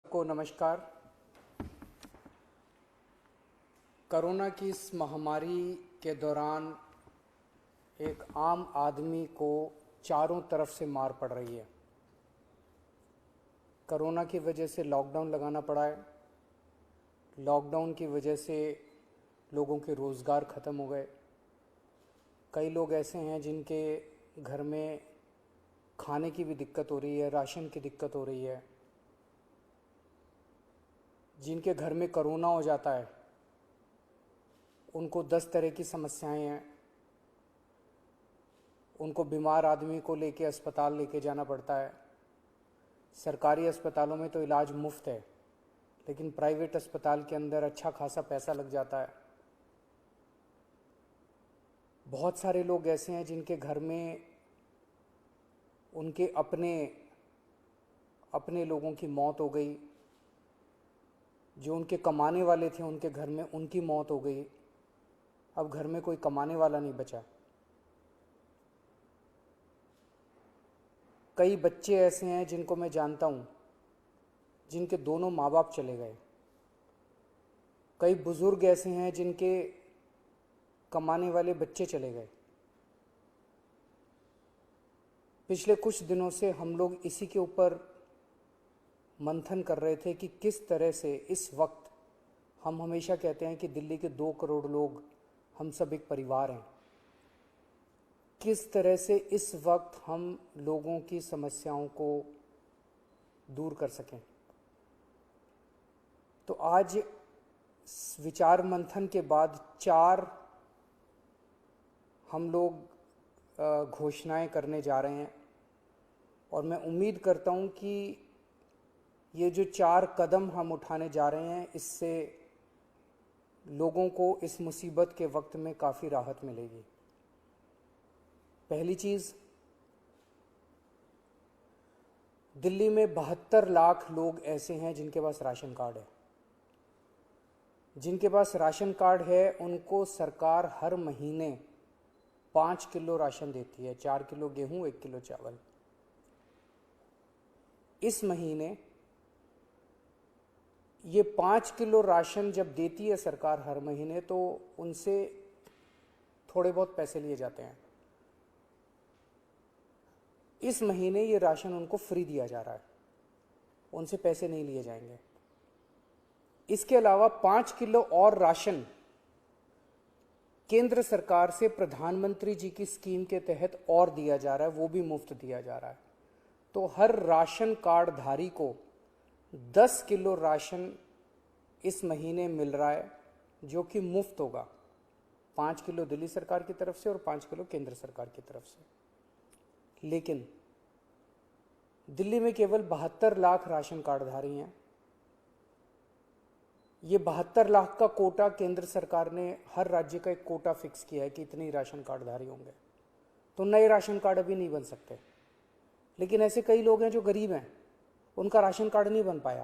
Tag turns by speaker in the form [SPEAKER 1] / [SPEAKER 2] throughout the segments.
[SPEAKER 1] को नमस्कार। कोरोना की इस महामारी के दौरान एक आम आदमी को चारों तरफ से मार पड़ रही है। कोरोना की वजह से लॉकडाउन लगाना पड़ा है। लॉकडाउन की वजह से लोगों के रोज़गार ख़त्म हो गए। कई लोग ऐसे हैं जिनके घर में खाने की भी दिक्कत हो रही है, राशन की दिक्कत हो रही है। जिनके घर में कोरोना हो जाता है उनको 10 तरह की समस्याएं हैं। उनको बीमार आदमी को लेके अस्पताल लेके जाना पड़ता है। सरकारी अस्पतालों में तो इलाज मुफ्त है, लेकिन प्राइवेट अस्पताल के अंदर अच्छा खासा पैसा लग जाता है। बहुत सारे लोग ऐसे हैं जिनके घर में उनके अपने लोगों की मौत हो गई। जो उनके कमाने वाले थे उनके घर में उनकी मौत हो गई। अब घर में कोई कमाने वाला नहीं बचा। कई बच्चे ऐसे हैं जिनको मैं जानता हूँ जिनके दोनों माँ बाप चले गए। कई बुजुर्ग ऐसे हैं जिनके कमाने वाले बच्चे चले गए। पिछले कुछ दिनों से हम लोग इसी के ऊपर मंथन कर रहे थे कि किस तरह से इस वक्त, हम हमेशा कहते हैं कि दिल्ली के 2 करोड़ लोग हम सब एक परिवार हैं, किस तरह से इस वक्त हम लोगों की समस्याओं को दूर कर सकें। तो आज विचार मंथन के बाद 4 हम लोग घोषणाएं करने जा रहे हैं, और मैं उम्मीद करता हूं कि ये जो 4 कदम हम उठाने जा रहे हैं इससे लोगों को इस मुसीबत के वक्त में काफ़ी राहत मिलेगी। पहली चीज़, दिल्ली में 72 लाख लोग ऐसे हैं जिनके पास राशन कार्ड है। जिनके पास राशन कार्ड है उनको सरकार हर महीने 5 किलो राशन देती है, 4 किलो गेहूं, 1 किलो चावल। इस महीने ये 5 किलो राशन जब देती है सरकार हर महीने, तो उनसे थोड़े बहुत पैसे लिए जाते हैं। इस महीने ये राशन उनको फ्री दिया जा रहा है, उनसे पैसे नहीं लिए जाएंगे। इसके अलावा 5 किलो और राशन केंद्र सरकार से प्रधानमंत्री जी की स्कीम के तहत और दिया जा रहा है, वो भी मुफ्त दिया जा रहा है। तो हर राशन कार्ड धारी को 10 किलो राशन इस महीने मिल रहा है, जो कि मुफ्त होगा। 5 किलो दिल्ली सरकार की तरफ से और 5 किलो केंद्र सरकार की तरफ से। लेकिन दिल्ली में केवल 72 लाख राशन कार्डधारी हैं। ये 72 लाख का कोटा केंद्र सरकार ने हर राज्य का एक कोटा फिक्स किया है कि इतने राशन कार्डधारी होंगे। तो नए राशन कार्ड अभी नहीं बन सकते। लेकिन ऐसे कई लोग हैं जो गरीब हैं, उनका राशन कार्ड नहीं बन पाया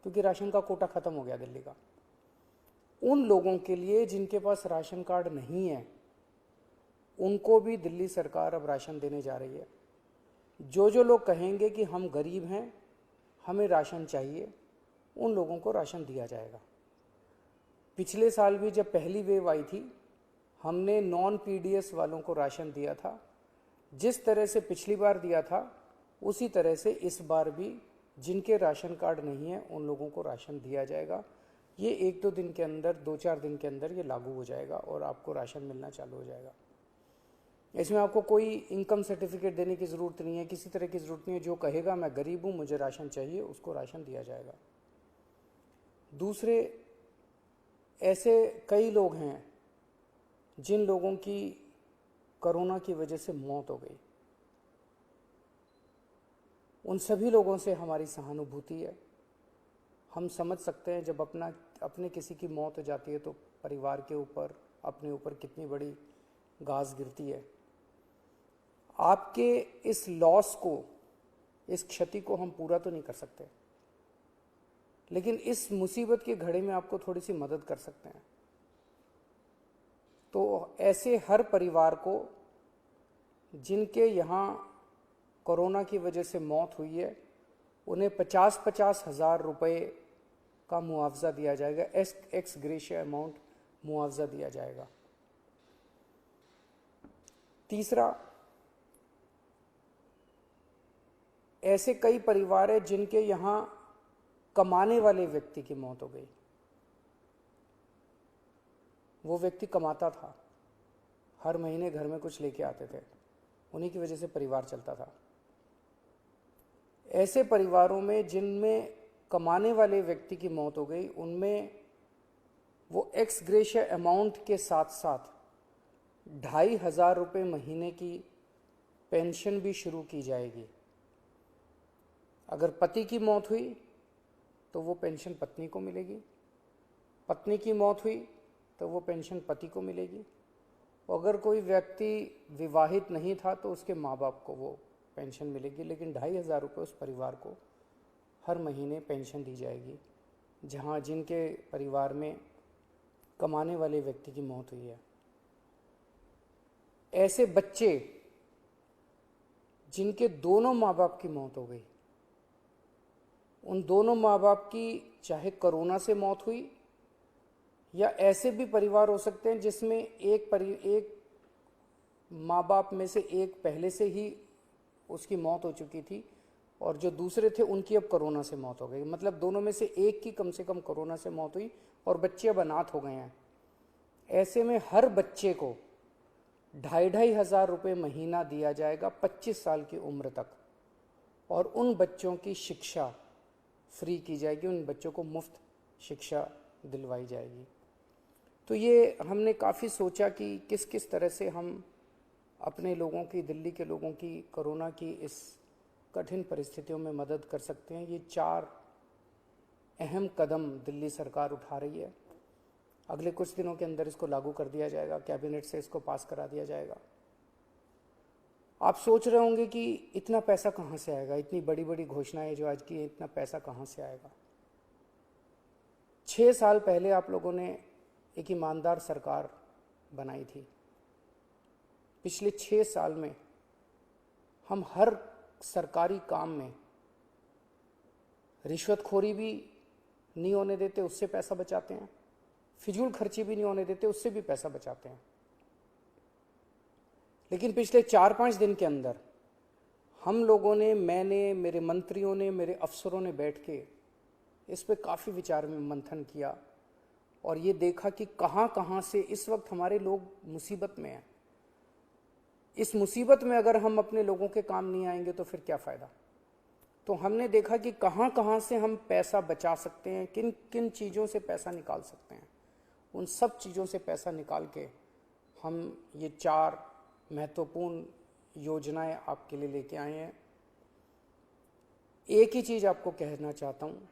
[SPEAKER 1] क्योंकि राशन का कोटा खत्म हो गया दिल्ली का। उन लोगों के लिए जिनके पास राशन कार्ड नहीं है, उनको भी दिल्ली सरकार अब राशन देने जा रही है। जो लोग कहेंगे कि हम गरीब हैं, हमें राशन चाहिए, उन लोगों को राशन दिया जाएगा। पिछले साल भी जब पहली वेव आई थी, हमने नॉन पीडीएस वालों को राशन दिया था। जिस तरह से पिछली बार दिया था उसी तरह से इस बार भी जिनके राशन कार्ड नहीं है उन लोगों को राशन दिया जाएगा। ये 1-2 दिन के अंदर, 2-4 दिन के अंदर ये लागू हो जाएगा और आपको राशन मिलना चालू हो जाएगा। इसमें आपको कोई इनकम सर्टिफिकेट देने की ज़रूरत नहीं है, किसी तरह की ज़रूरत नहीं है। जो कहेगा मैं गरीब हूँ, मुझे राशन चाहिए, उसको राशन दिया जाएगा। दूसरे, ऐसे कई लोग हैं जिन लोगों की कोरोना की वजह से मौत हो गई। उन सभी लोगों से हमारी सहानुभूति है। हम समझ सकते हैं जब अपने किसी की मौत हो जाती है तो परिवार के ऊपर, अपने ऊपर कितनी बड़ी गाज गिरती है। आपके इस लॉस को, इस क्षति को हम पूरा तो नहीं कर सकते, लेकिन इस मुसीबत की घड़ी में आपको थोड़ी सी मदद कर सकते हैं। तो ऐसे हर परिवार को जिनके यहाँ कोरोना की वजह से मौत हुई है, उन्हें 50-50 हज़ार रुपये का मुआवजा दिया जाएगा, एक्स ग्रेशिया अमाउंट मुआवजा दिया जाएगा। तीसरा, ऐसे कई परिवार हैं जिनके यहाँ कमाने वाले व्यक्ति की मौत हो गई। वो व्यक्ति कमाता था, हर महीने घर में कुछ लेके आते थे, उन्हीं की वजह से परिवार चलता था। ऐसे परिवारों में जिनमें कमाने वाले व्यक्ति की मौत हो गई, उनमें वो एक्स ग्रेशिया अमाउंट के साथ साथ 2,500 रुपये महीने की पेंशन भी शुरू की जाएगी। अगर पति की मौत हुई तो वो पेंशन पत्नी को मिलेगी, पत्नी की मौत हुई तो वो पेंशन पति को मिलेगी, अगर कोई व्यक्ति विवाहित नहीं था तो उसके माँ बाप को वो पेंशन मिलेगी। लेकिन 2,500 रुपये उस परिवार को हर महीने पेंशन दी जाएगी जहाँ जिनके परिवार में कमाने वाले व्यक्ति की मौत हुई है। ऐसे बच्चे जिनके दोनों माँ बाप की मौत हो गई, उन दोनों माँ बाप की चाहे कोरोना से मौत हुई, या ऐसे भी परिवार हो सकते हैं जिसमें एक माँ बाप में से एक पहले से ही उसकी मौत हो चुकी थी और जो दूसरे थे उनकी अब कोरोना से मौत हो गई। मतलब दोनों में से एक की कम से कम कोरोना से मौत हुई और बच्चे अब अनाथ हो गए हैं। ऐसे में हर बच्चे को 2,500 रुपये महीना दिया जाएगा 25 साल की उम्र तक, और उन बच्चों की शिक्षा फ्री की जाएगी, उन बच्चों को मुफ्त शिक्षा दिलवाई जाएगी। तो ये हमने काफ़ी सोचा कि किस किस तरह से हम अपने लोगों की, दिल्ली के लोगों की कोरोना की इस कठिन परिस्थितियों में मदद कर सकते हैं। ये 4 अहम कदम दिल्ली सरकार उठा रही है। अगले कुछ दिनों के अंदर इसको लागू कर दिया जाएगा, कैबिनेट से इसको पास करा दिया जाएगा। आप सोच रहे होंगे कि इतना पैसा कहाँ से आएगा, इतनी बड़ी बड़ी घोषणाएं जो आज की है, इतना पैसा कहाँ से आएगा। 6 साल पहले आप लोगों ने एक ईमानदार सरकार बनाई थी। पिछले 6 साल में हम हर सरकारी काम में रिश्वतखोरी भी नहीं होने देते, उससे पैसा बचाते हैं, फिजूल खर्ची भी नहीं होने देते, उससे भी पैसा बचाते हैं। लेकिन पिछले 4-5 दिन के अंदर हम लोगों ने, मैंने, मेरे मंत्रियों ने, मेरे अफसरों ने बैठ के इस पे काफ़ी विचार में मंथन किया और ये देखा कि कहाँ कहाँ से इस वक्त हमारे लोग मुसीबत में हैं। इस मुसीबत में अगर हम अपने लोगों के काम नहीं आएंगे तो फिर क्या फ़ायदा। तो हमने देखा कि कहाँ कहाँ से हम पैसा बचा सकते हैं, किन किन चीज़ों से पैसा निकाल सकते हैं। उन सब चीज़ों से पैसा निकाल के हम ये 4 महत्वपूर्ण योजनाएं आपके लिए लेके आए हैं। एक ही चीज़ आपको कहना चाहता हूँ,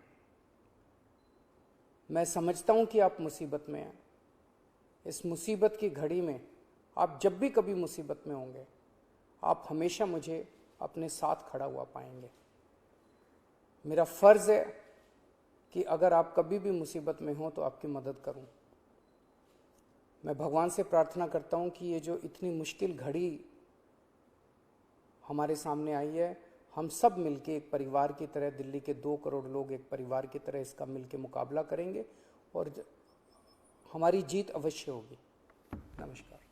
[SPEAKER 1] मैं समझता हूँ कि आप मुसीबत में हैं। इस मुसीबत की घड़ी में आप जब भी कभी मुसीबत में होंगे, आप हमेशा मुझे अपने साथ खड़ा हुआ पाएंगे। मेरा फ़र्ज़ है कि अगर आप कभी भी मुसीबत में हो तो आपकी मदद करूं। मैं भगवान से प्रार्थना करता हूं कि ये जो इतनी मुश्किल घड़ी हमारे सामने आई है, हम सब मिलके एक परिवार की तरह, दिल्ली के 2 करोड़ लोग एक परिवार की तरह इसका मिलके मुकाबला करेंगे और हमारी जीत अवश्य होगी। नमस्कार।